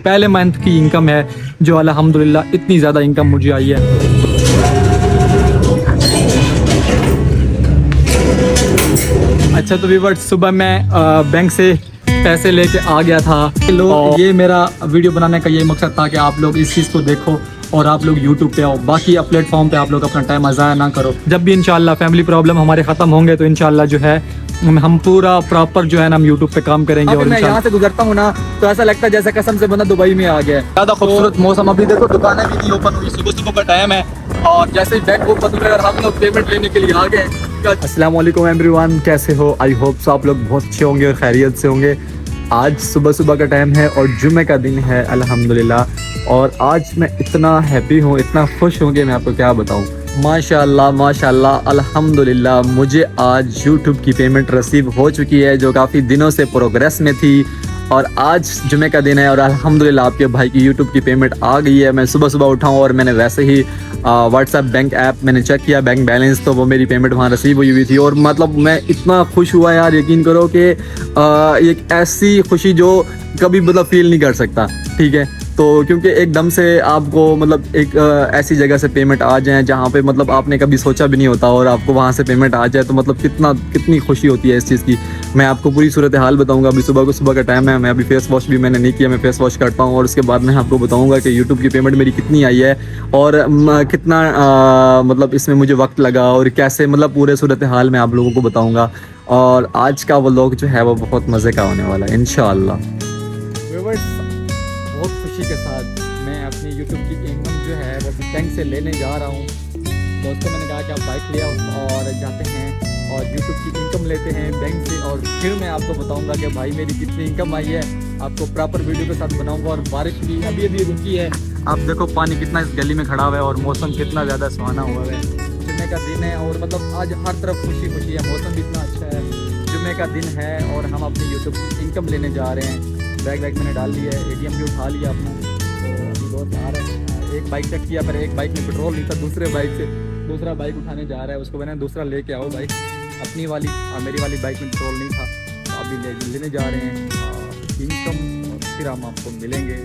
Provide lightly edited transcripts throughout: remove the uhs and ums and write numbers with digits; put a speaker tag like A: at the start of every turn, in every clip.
A: पहले मंथ की इनकम है जो अल्हम्दुलिल्लाह इतनी ज़्यादा इनकम मुझे आई है। अच्छा तो व्यूअर्स, सुबह मैं बैंक से पैसे लेके आ गया था। लोग, ये मेरा वीडियो बनाने का ये मकसद था कि आप लोग इस चीज़ को देखो और आप लोग YouTube पे आओ, बाकी प्लेटफॉर्म पे आप लोग अपना टाइम ज़ाया ना करो। जब भी इंशाल्लाह फैमिली प्रॉब्लम हमारे ख़त्म होंगे तो इंशाल्लाह जो है हम पूरा प्रॉपर जो है ना हम YouTube पे काम करेंगे। और मैं यहाँ से गुजरता हूँ ना तो ऐसा लगता है जैसे कसम से बंदा दुबई में आ गया है। ज़्यादा खूबसूरत मौसम, अभी देखो दुकानें भी नहीं ओपन हुई, सुबह सुबह का टाइम है और जैसे ही बैंक ओपन हुए और हम लोग पेमेंट लेने के लिए आ गए। अस्सलाम वालेकुम एवरीवन, कैसे हो? आई होप सो आप लोग बहुत अच्छे होंगे और खैरियत से होंगे। आज सुबह सुबह का टाइम है और जुम्मे का दिन है अल्हम्दुलिल्लाह, और आज मैं इतना हैप्पी हूँ, इतना खुश हूँ कि मैं आपको क्या बताऊँ। माशाल्लाह माशाल्लाह अल्हम्दुलिल्लाह, मुझे आज YouTube की पेमेंट रिसीव हो चुकी है जो काफ़ी दिनों से प्रोग्रेस में थी, और आज जुमे का दिन है और अल्हम्दुलिल्लाह आपके भाई की YouTube की पेमेंट आ गई है। मैं सुबह सुबह उठाऊँ और मैंने वैसे ही व्हाट्सएप बैंक ऐप मैंने चेक किया बैंक बैलेंस, तो वो मेरी पेमेंट वहाँ रिसीव हुई थी। और मतलब मैं इतना खुश हुआ यार, यकीन करो कि एक ऐसी खुशी जो कभी मतलब फील नहीं कर सकता, ठीक है। तो क्योंकि एकदम से आपको मतलब एक ऐसी जगह से पेमेंट आ जाए जहाँ पे मतलब आपने कभी सोचा भी नहीं होता और आपको वहाँ से पेमेंट आ जाए तो मतलब कितनी खुशी होती है इस चीज़ की। मैं आपको पूरी सूरत हाल बताऊँगा। अभी सुबह का टाइम है, मैं अभी फेस वॉश भी मैंने नहीं किया, मैं फेस वॉश करता हूँ और उसके बाद मैं आपको बताऊँगा कि यूट्यूब की पेमेंट मेरी कितनी आई है और कितना मतलब इसमें मुझे वक्त लगा और कैसे, मतलब पूरे सूरत हाल मैं आप लोगों को बताऊँगा। और आज का व्लॉग जो है वो बहुत मज़े का होने वाला है इंशाअल्लाह। बहुत खुशी के साथ मैं अपनी YouTube की इनकम जो है वो बैंक से लेने जा रहा हूँ। दोस्तों मैंने कहा कि आप बाइक ले आओ और जाते हैं और YouTube की इनकम लेते हैं बैंक से, और फिर मैं आपको बताऊंगा कि भाई मेरी कितनी इनकम आई है। आपको प्रॉपर वीडियो के साथ बनाऊंगा। और बारिश भी अभी अभी रुकी है, आप देखो पानी कितना इस गली में खड़ा हुआ है और मौसम कितना ज़्यादा सुहाना हुआ है। जुम्मे का दिन है और मतलब आज हर तरफ खुशी खुशी है, मौसम भी इतना अच्छा है। जुम्मे का दिन है और हम अपनी YouTube की इनकम लेने जा रहे हैं। बैग मैंने डाल लिया है, ATM भी उठा लिया अपना। तो अभी दोस्त आ रहे हैं, एक बाइक चेक किया, पर एक बाइक में पेट्रोल नहीं था, दूसरे बाइक से दूसरा बाइक उठाने जा रहा है। उसको मैंने दूसरा लेके आओ बाइक, अपनी वाली मेरी वाली बाइक में पेट्रोल नहीं था। तो अभी लेने जा रहे हैं इनकम और फिर हम आपको मिलेंगे।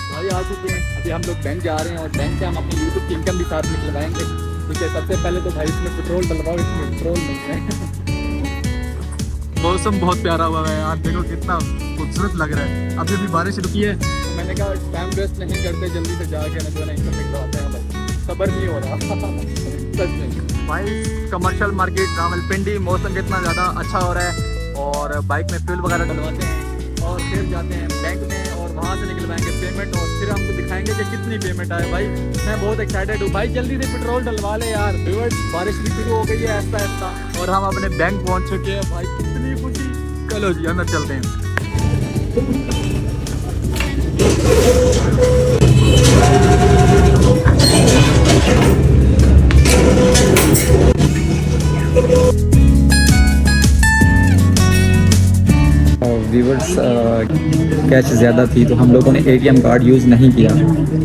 A: भाई आ चुके हैं, अभी हम लोग बैंक जा रहे हैं और बैंक से हम अपनी यूट्यूब की इनकम भी साथ में लगाएंगे। ठीक है, सबसे पहले तो भाई इसमें पेट्रोल डलवाओ, इसमें पेट्रोल नहीं है। मौसम बहुत प्यारा हुआ है यार, देखो कितना खूबसूरत लग रहा है। अभी भी बारिश रुकी है तो मैंने कहा टाइम वेस्ट नहीं करते, जल्दी से जाके ना जो है ना इनकम निकलवाते हैं। भाई सब्र नहीं हो रहा सच में। भाई कमर्शियल मार्केट रावलपिंडी, मौसम कितना ज़्यादा अच्छा हो रहा है और बाइक में फ्यूल वगैरह डलवाते हैं और फिर जाते हैं बैंक में और वहाँ से निकलवाएंगे पेमेंट और फिर हमको दिखाएंगे कि कितनी पेमेंट आए। भाई मैं बहुत एक्साइटेड हूँ। भाई जल्दी से पेट्रोल डलवा ले यार। बारिश भी शुरू हो गई है ऐसा ऐसा और हम अपने बैंक पहुँच चुके हैं। भाई कितनी खुशी। चलो जी अंदर चलते हैं। व्यूवर्स कैश ज़्यादा थी तो हम लोगों ने ATM कार्ड यूज़ नहीं किया,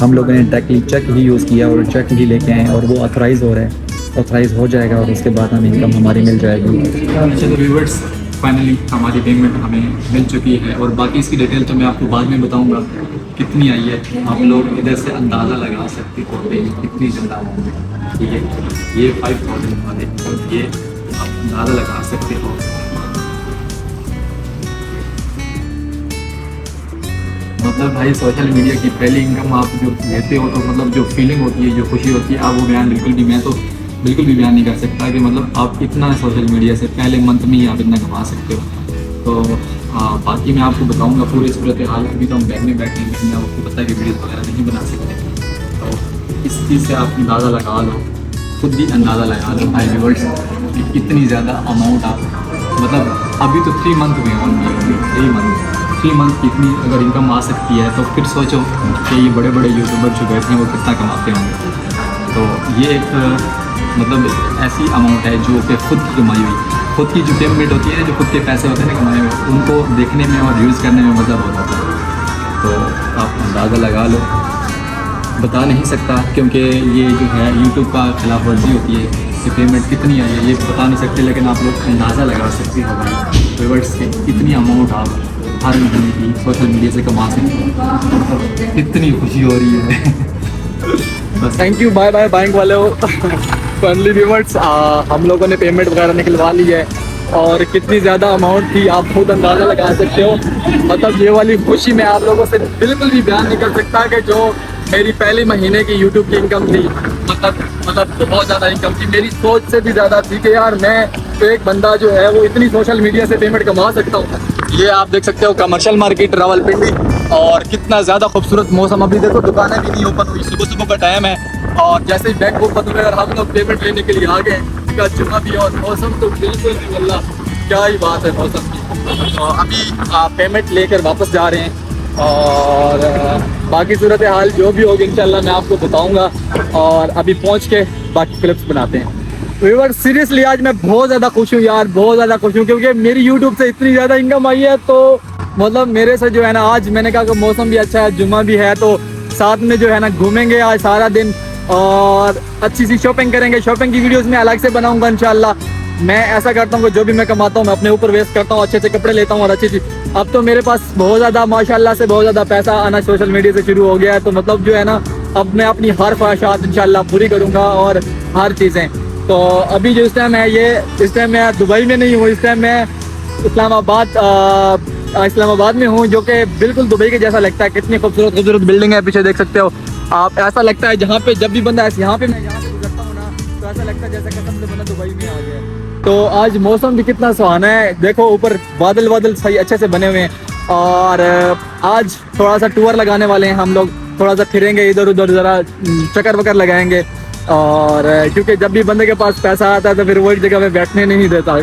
A: हम लोगों ने डायरेक्टली चेक ही यूज़ किया और चेक ही लेके आए और वो ऑथराइज़ हो रहा है, ऑथराइज़ हो जाएगा और उसके बाद हमें इनकम हमारी मिल जाएगी। अच्छा तो व्यूवर्स फाइनली हमारी पेमेंट हमें मिल चुकी है और बाकी इसकी डिटेल तो मैं आपको बाद में बताऊंगा कितनी आई है। आप लोग इधर से अंदाज़ा लगा सकते हो कितनी ज़्यादा अमाउंट है। ठीक है, ये 5000 वाले और ये आप अंदाज़ा लगा सकते हो। मतलब भाई सोशल मीडिया की पहली इनकम आप जो लेते हो तो मतलब जो फीलिंग होती है, जो खुशी होती है, आप वो बयान मैं तो बिल्कुल भी बयान नहीं कर सकता कि मतलब आप इतना सोशल मीडिया से पहले मंथ में ही आप इतना कमा सकते हो। तो बाकी मैं आपको बताऊंगा पूरी सूरत हाल। अभी तो हम बैंक में बैठे हैं, मैं आपको पता है कि वीडियो वगैरह नहीं बना सकते, तो इस चीज़ से आप अंदाज़ा लगा लो, खुद भी अंदाज़ा लगा लो भाई व्यूअर्स कि इतनी ज़्यादा अमाउंट आप मतलब अभी तो 3 मंथ में ऑन 3 मंथ की इतनी अगर इनकम आ सकती है तो फिर सोचो कि ये बड़े बड़े यूट्यूबर जो बैठे हैं वो कितना कमाते होंगे। तो ये एक मतलब ऐसी अमाउंट है जो कि खुद की कमाई हुई, खुद की जो पेमेंट होती है, जो खुद के पैसे होते हैं ना कमाए हुए, उनको देखने में और यूज़ करने में मज़ा बहुत आता है। तो आप अंदाज़ा लगा लो, बता नहीं सकता क्योंकि ये जो है यूट्यूब का खिलाफ वर्जी होती है कि पेमेंट कितनी आई है ये बता नहीं सकते, लेकिन आप लोग अंदाज़ा लगा सकते हो भाई व्यूअर्स के कितनी अमाउंट आप हर महीने की सोशल मीडिया से कमा सकते हो। कितनी खुशी हो रही है। बस thank you, bye bye bank वाले हो। फाइनली व्यूअर्स, हम लोगों ने पेमेंट वगैरह निकलवा ली है और कितनी ज़्यादा अमाउंट थी आप खुद अंदाज़ा लगा सकते हो। मतलब ये वाली खुशी मैं आप लोगों से बिल्कुल भी बयान नहीं कर सकता कि जो मेरी पहले महीने की यूट्यूब की इनकम थी, मतलब बहुत ज़्यादा इनकम थी, मेरी सोच से भी ज़्यादा थी कि यार मैं एक बंदा जो है वो इतनी सोशल मीडिया से पेमेंट कमा सकता हूँ। ये आप देख सकते हो कमर्शियल मार्केट रावलपिंडी, और कितना ज़्यादा खूबसूरत मौसम। अभी देखो दुकानें भी नहीं ओपन हुई, सुबह सुबह का टाइम है और जैसे ही बैंक ओपन हुए और हम लोग पेमेंट लेने के लिए आ गए का जुम्मा भी, और मौसम तो बिल्कुल भी अल्लाह क्या ही बात है मौसम की। तो अभी पेमेंट लेकर वापस जा रहे हैं और बाकी सूरत हाल जो भी होगी इंशाल्लाह मैं आपको बताऊंगा, और अभी पहुंच के बाकी क्लिप्स बनाते हैं। व्यूअर्स सीरियसली आज मैं बहुत ज़्यादा खुश हूँ यार, बहुत ज़्यादा खुश हूँ, क्योंकि मेरी यूट्यूब से इतनी ज़्यादा इनकम आई है। तो मतलब मेरे से जो है ना, आज मैंने कहा कि मौसम भी अच्छा है, जुम्मा भी है, तो साथ में जो है ना घूमेंगे आज सारा दिन और अच्छी सी शॉपिंग करेंगे। शॉपिंग की वीडियोस मैं अलग से बनाऊंगा इंशाल्लाह। मैं ऐसा करता हूँ कि जो भी मैं कमाता हूँ मैं अपने ऊपर वेस्ट करता हूँ, अच्छे अच्छे कपड़े लेता हूँ और अच्छी चीज़। अब तो मेरे पास बहुत ज़्यादा माशाल्लाह से बहुत ज़्यादा पैसा आना सोशल मीडिया से शुरू हो गया है, तो मतलब जो है ना अब मैं अपनी हर ख्वाहिशात इंशाल्लाह पूरी करूँगा और हर चीज़ें। तो अभी जो इस टाइम है ये, इस टाइम मैं दुबई में नहीं हूँ, इस टाइम मैं इस्लामाबाद में हूँ, जो कि बिल्कुल दुबई के जैसा लगता है। कितनी खूबसूरत खूबसूरत बिल्डिंग है पीछे देख सकते हो आप। ऐसा लगता है जहाँ पे जब भी बंदा यहाँ पे मैं यहाँ पे गुजरता हूँ ना, तो ऐसा लगता है जैसे कसम से बंदा दुबई में आ गया है। तो आज मौसम भी कितना सुहाना है, देखो ऊपर बादल बादल सही अच्छे से बने हुए हैं। और आज थोड़ा सा टूर लगाने वाले हैं हम लोग, थोड़ा सा फिरेंगे इधर उधर, ज़रा चक्कर वक्कर लगाएंगे। और क्योंकि जब भी बंदे के पास पैसा आता है तो फिर वो एक जगह पे बैठने नहीं देता।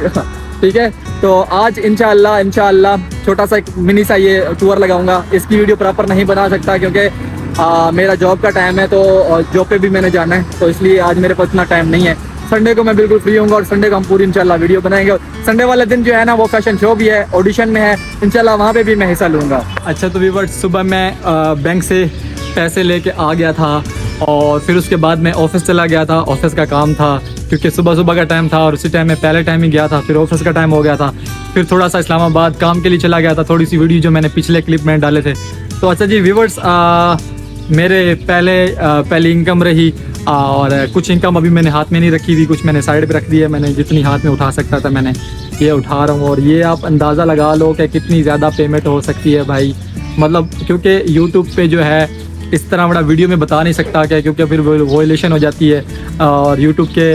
A: ठीक है, तो आज इंशाल्लाह छोटा सा एक मिनी सा ये टूर लगाऊंगा। इसकी वीडियो प्रॉपर नहीं बना सकता क्योंकि मेरा जॉब का टाइम है, तो जॉब पे भी मैंने जाना है, तो इसलिए आज मेरे पास इतना टाइम नहीं है। संडे को मैं बिल्कुल फ्री होऊंगा और संडे को हम पूरी इंशाल्लाह वीडियो बनाएंगे। संडे वाले दिन जो है ना वो फैशन शो भी है, ऑडिशन में है, इंशाल्लाह वहाँ पे भी मैं हिस्सा लूँगा। अच्छा, तो व्यूअर्स सुबह मैं बैंक से पैसे लेके आ गया था और फिर उसके बाद मैं ऑफिस चला गया था। ऑफिस का काम था क्योंकि सुबह सुबह का टाइम था और उसी टाइम में पहले टाइम ही गया था, फिर ऑफिस का टाइम हो गया था। फिर थोड़ा सा इस्लामाबाद काम के लिए चला गया था, थोड़ी सी वीडियो जो मैंने पिछले क्लिप में डाले थे। तो अच्छा जी व्यूअर्स, मेरे पहले इनकम रही और कुछ इनकम अभी मैंने हाथ में नहीं रखी थी, कुछ मैंने साइड पे रख दी है। मैंने जितनी हाथ में उठा सकता था मैंने ये उठा रहा हूँ, और ये आप अंदाज़ा लगा लो कि कितनी ज़्यादा पेमेंट हो सकती है भाई। मतलब क्योंकि यूट्यूब पे जो है इस तरह बड़ा वीडियो में बता नहीं सकता क्या, क्योंकि फिर वॉयलेशन हो जाती है और यूट्यूब के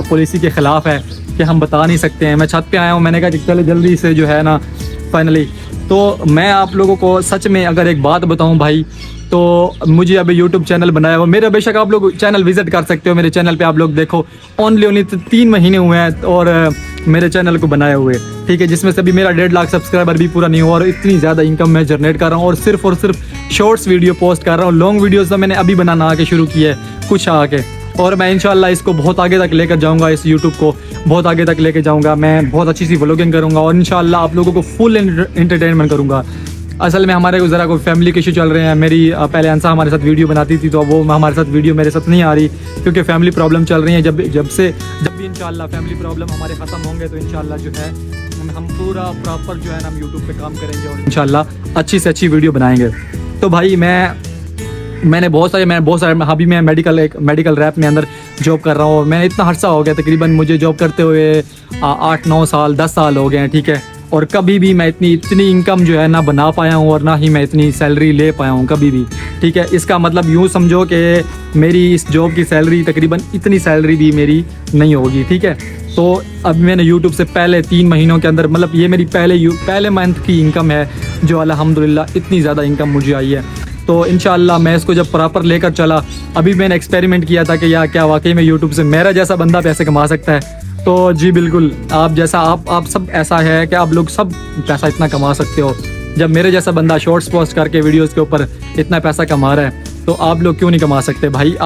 A: पॉलिसी के ख़िलाफ़ है कि हम बता नहीं सकते हैं। मैं छत पे आया हूँ, मैंने कहा कि चलो जल्दी से जो है ना फाइनली। तो मैं आप लोगों को सच में अगर एक बात बताऊँ भाई, तो मुझे अभी यूट्यूब चैनल बनाया हुआ मेरा, बेशक आप लोग चैनल विज़िट कर सकते हो, मेरे चैनल पे आप लोग देखो ओनली 3 महीने हुए हैं और मेरे चैनल को बनाए हुए, ठीक है, जिसमें से अभी मेरा 1.5 लाख सब्सक्राइबर भी पूरा नहीं हुआ और इतनी ज़्यादा इनकम मैं जनरेट कर रहा हूँ और सिर्फ शॉर्ट्स वीडियो पोस्ट कर रहा हूँ। लॉन्ग वीडियोज़ तो मैंने अभी बनाना आके शुरू किया है कुछ आके, और मैं इंशाल्लाह इसको बहुत आगे तक लेकर जाऊँगा, इस यूट्यूब को बहुत आगे तक लेकर जाऊँगा। मैं बहुत अच्छी सी व्लॉगिंग करूँगा और इंशाल्लाह आप लोगों को फुल एंटरटेनमेंट करूँगा। असल में हमारे को ज़रा कोई फैमिली के इशू चल रहे हैं। मेरी पहले अंसा हमारे साथ वीडियो बनाती थी, तो वो हमारे साथ वीडियो मेरे साथ नहीं आ रही क्योंकि फैमिली प्रॉब्लम चल रही है। जब भी इंशाल्लाह फैमिली प्रॉब्लम हमारे ख़त्म होंगे तो इंशाल्लाह जो है हम पूरा प्रॉपर जो है ना हम यूट्यूब पे काम करेंगे और इंशाल्लाह अच्छी से अच्छी वीडियो बनाएंगे। तो भाई मैंने बहुत सारे अभी मैं मेडिकल रैप में अंदर जॉब कर रहा हूँ। मैं इतना अर्सा हो गया, तकरीबन मुझे जॉब करते हुए 8-9 साल 10 साल हो गए हैं, ठीक है। और कभी भी मैं इतनी इनकम जो है ना बना पाया हूँ और ना ही मैं इतनी सैलरी ले पाया हूँ कभी भी, ठीक है। इसका मतलब यूँ समझो कि मेरी इस जॉब की सैलरी तकरीबन इतनी सैलरी भी मेरी नहीं होगी, ठीक है। तो अब मैंने यूट्यूब से पहले 3 महीनों के अंदर, मतलब ये मेरी पहले मंथ की इनकम है जो अल्हम्दुलिल्लाह इतनी ज़्यादा इनकम मुझे आई है। तो इंशाल्लाह मैं इसको जब प्रॉपर लेकर चला, अभी मैंने एक्सपेरिमेंट किया था कि यार क्या वाकई में यूट्यूब से मेरा जैसा बंदा पैसे कमा सकता है। तो जी बिल्कुल, आप जैसा आप सब ऐसा है कि आप लोग सब पैसा इतना कमा सकते हो। जब मेरे जैसा बंदा शॉर्ट्स पोस्ट करके वीडियोस के ऊपर इतना पैसा कमा रहा है तो आप लोग क्यों नहीं कमा सकते भाई।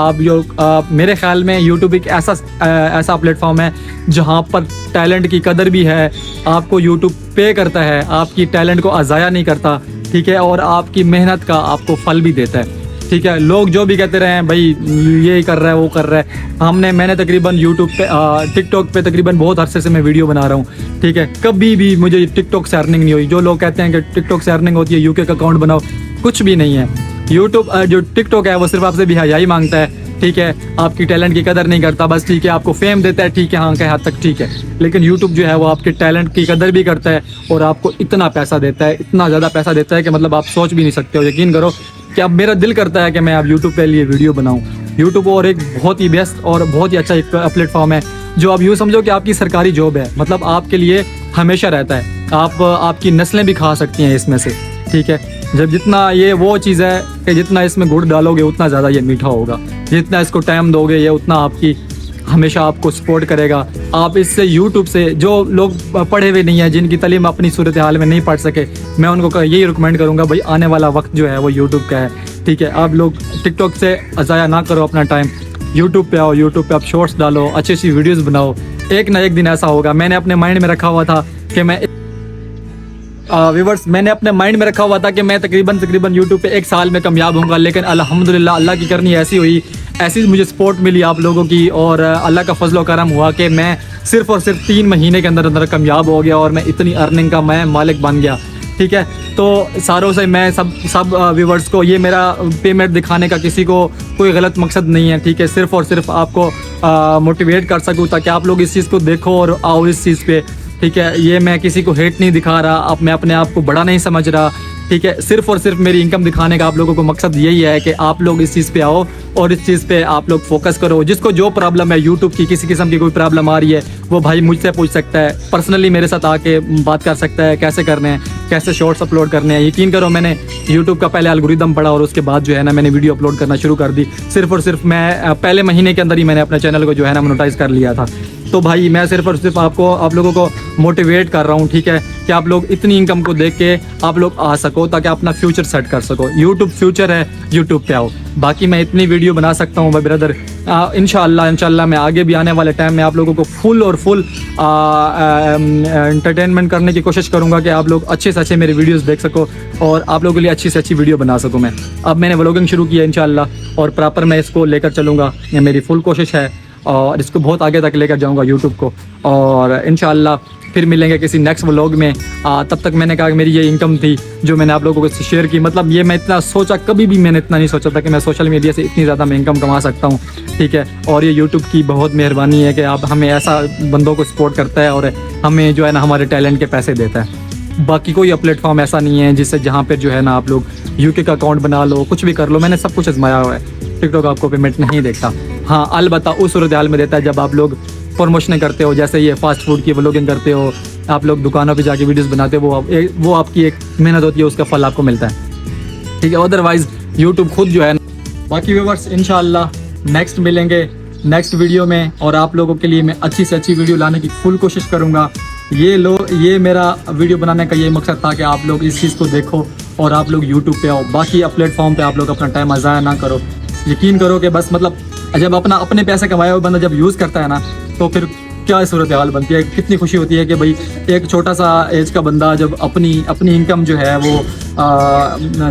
A: मेरे ख्याल में यूट्यूब एक ऐसा प्लेटफॉर्म है जहाँ पर टैलेंट की कदर भी है। आपको यूट्यूब पे करता है, आपकी टैलेंट को अज़ाया नहीं करता, ठीक है, और आपकी मेहनत का आपको फल भी देता है। ठीक है, लोग जो भी कहते रहे हैं भाई ये कर रहा है वो कर रहा है, मैंने तकरीबन यूट्यूब पे टिकटॉक पे तकरीबन बहुत अरसे से मैं वीडियो बना रहा हूँ। ठीक है, कभी भी मुझे टिकटॉक से अर्निंग नहीं हुई। जो लोग कहते हैं कि टिकटॉक से अर्निंग होती है, यूके का अकाउंट बनाओ, कुछ भी नहीं है। यूट्यूब जो टिकटॉक है वो सिर्फ आपसे भी हयाई मांगता है। ठीक है, आपकी टैलेंट की कदर नहीं करता, बस ठीक है आपको फेम देता है, ठीक है हाँ के हद तक ठीक है। लेकिन यूट्यूब जो है वो आपके टैलेंट की कदर भी करता है और आपको इतना पैसा देता है, इतना ज़्यादा पैसा देता है कि मतलब आप सोच भी नहीं सकते हो। यकीन करो कि अब मेरा दिल करता है कि मैं अब यूट्यूब पे लिए वीडियो बनाऊँ। यूट्यूब और एक बहुत ही बेस्ट और बहुत ही अच्छा एक प्लेटफॉर्म है जो आप यूँ समझो कि आपकी सरकारी जॉब है, मतलब आपके लिए हमेशा रहता है। आपकी नस्लें भी खा सकती हैं इसमें से। ठीक है, जब जितना ये वो चीज़ है कि जितना इसमें गुड़ डालोगे उतना ज़्यादा ये मीठा होगा, जितना इसको टाइम दोगे ये उतना आपकी हमेशा आपको सपोर्ट करेगा। आप इससे यूट्यूब से जो लोग पढ़े हुए नहीं हैं, जिनकी तालीम अपनी सूरत हाल में नहीं पढ़ सके, मैं उनको यही रिकमेंड करूँगा भाई आने वाला वक्त जो है वो यूट्यूब का है। ठीक है, आप लोग टिकटॉक से ज़ाया ना करो अपना टाइम, यूट्यूब पे आओ, यूट्यूब पे आप शॉर्ट्स डालो, अच्छी अच्छी वीडियोज़ बनाओ। एक ना एक दिन ऐसा होगा, मैंने अपने माइंड में रखा हुआ था कि मैंने अपने माइंड में रखा हुआ था कि मैं तकरीबन यूट्यूब पे 1 साल में कामयाब होऊंगा। लेकिन अल्हम्दुलिल्लाह अल्लाह की करनी ऐसी हुई, ऐसी मुझे सपोर्ट मिली आप लोगों की और अल्लाह का फजल व करम हुआ कि मैं सिर्फ़ और सिर्फ 3 महीने के अंदर अंदर कामयाब हो गया और मैं इतनी अर्निंग का मैं मालिक बन गया। ठीक है, तो सारों से मैं सब व्यूवर्स को ये मेरा पेमेंट दिखाने का किसी को कोई गलत मकसद नहीं है। ठीक है, सिर्फ़ और सिर्फ आपको मोटिवेट कर सकूँ ताकि आप लोग इस चीज़ को देखो और आओ इस चीज़ पे। ठीक है, ये मैं किसी को हेट नहीं दिखा रहा, अब मैं अपने आप को बड़ा नहीं समझ रहा। ठीक है, सिर्फ़ और सिर्फ मेरी इनकम दिखाने का आप लोगों को मकसद यही है कि आप लोग इस चीज़ पे आओ और इस चीज़ पे आप लोग फोकस करो। जिसको जो प्रॉब्लम है यूट्यूब की, किसी किस्म की कोई प्रॉब्लम आ रही है, वो भाई मुझसे पूछ सकता है, पर्सनली मेरे साथ आके बात कर सकता है कैसे करने हैं, कैसे शॉर्ट्स अपलोड करने हैं। यकीन करो मैंने यूट्यूब का पहले एल्गोरिदम पढ़ा और उसके बाद जो है ना मैंने वीडियो अपलोड करना शुरू कर दी। सिर्फ़ और सिर्फ मैं पहले महीने के अंदर ही मैंने अपने चैनल को जो है ना मोनेटाइज कर लिया था। तो भाई मैं सिर्फ और सिर्फ आप लोगों को मोटिवेट कर रहा हूँ। ठीक है, कि आप लोग इतनी इनकम को देख के आप लोग आ सको ताकि अपना फ्यूचर सेट कर सको। यूट्यूब फ्यूचर है, यूट्यूब पे आओ। बाकी मैं इतनी वीडियो बना सकता हूँ भाई ब्रदर, इंशाल्लाह मैं आगे भी आने वाले टाइम में आप लोगों को फुल एंटरटेनमेंट करने की कोशिश करूँगा कि आप लोग अच्छे से अच्छे मेरे वीडियोस देख सको और आप लोगों के लिए अच्छी से अच्छी वीडियो बना सकूँ मैं। अब मैंने व्लॉगिंग शुरू की है इंशाल्लाह और प्रॉपर मैं इसको लेकर चलूँगा, ये मेरी फुल कोशिश है और इसको बहुत आगे तक लेकर जाऊँगा यूट्यूब को। और इंशाल्लाह फिर मिलेंगे किसी नेक्स्ट व्लॉग में। तब तक मैंने कहा कि मेरी ये इनकम थी जो मैंने आप लोगों को शेयर की, मतलब ये मैं इतना सोचा, कभी भी मैंने इतना नहीं सोचा था कि मैं सोशल मीडिया से इतनी ज़्यादा मैं इनकम कमा सकता हूँ। ठीक है, और ये यूट्यूब की बहुत मेहरबानी है कि आप हमें ऐसा बंदों को सपोर्ट करता है और हमें जो है ना हमारे टैलेंट के पैसे देता है। बाकी कोई प्लेटफॉर्म ऐसा नहीं है जिससे जहाँ पर जो है ना आप लोग यूके का अकाउंट बना लो, कुछ भी कर लो, मैंने सब कुछ आजमाया हुआ है। टिकटॉक आपको पेमेंट नहीं देता, हाँ अलबत्ता उस सूरत हाल में देता है जब आप लोग प्रमोशन करते हो, जैसे ये फास्ट फूड की व्लॉगिंग करते हो, आप लोग दुकानों पे जाके वीडियोस बनाते हो, वो आपकी एक मेहनत होती है, उसका फल आपको मिलता है। ठीक है, अदरवाइज यूट्यूब खुद जो है। बाकी व्यूअर्स इंशाल्लाह नेक्स्ट मिलेंगे नेक्स्ट वीडियो में और आप लोगों के लिए मैं अच्छी से अच्छी वीडियो लाने की फुल कोशिश करूँगा। ये मेरा वीडियो बनाने का ये मकसद था कि आप लोग इस चीज़ को देखो और आप लोग यूट्यूब पे आओ। बाकी प्लेटफॉर्म पे आप लोग अपना टाइम ज़ाया ना करो। यकीन करो कि बस मतलब जब अपने पैसे कमाए हुए बंदा जब यूज़ करता है ना तो फिर क्या सूरत हाल बनती है, कितनी खुशी होती है कि भाई एक छोटा सा एज का बंदा जब अपनी इनकम जो है वो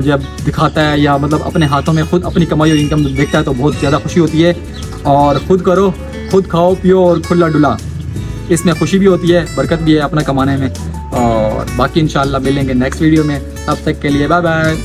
A: जब दिखाता है या मतलब अपने हाथों में खुद अपनी कमाई हुई इनकम देखता है तो बहुत ज़्यादा खुशी होती है। और खुद करो, खुद खाओ पियो और खुला डुला, इसमें खुशी भी होती है, बरकत भी है अपना कमाने में। और बाकी इंशाल्लाह मिलेंगे नेक्स्ट वीडियो में, तब तक के लिए बाय बाय।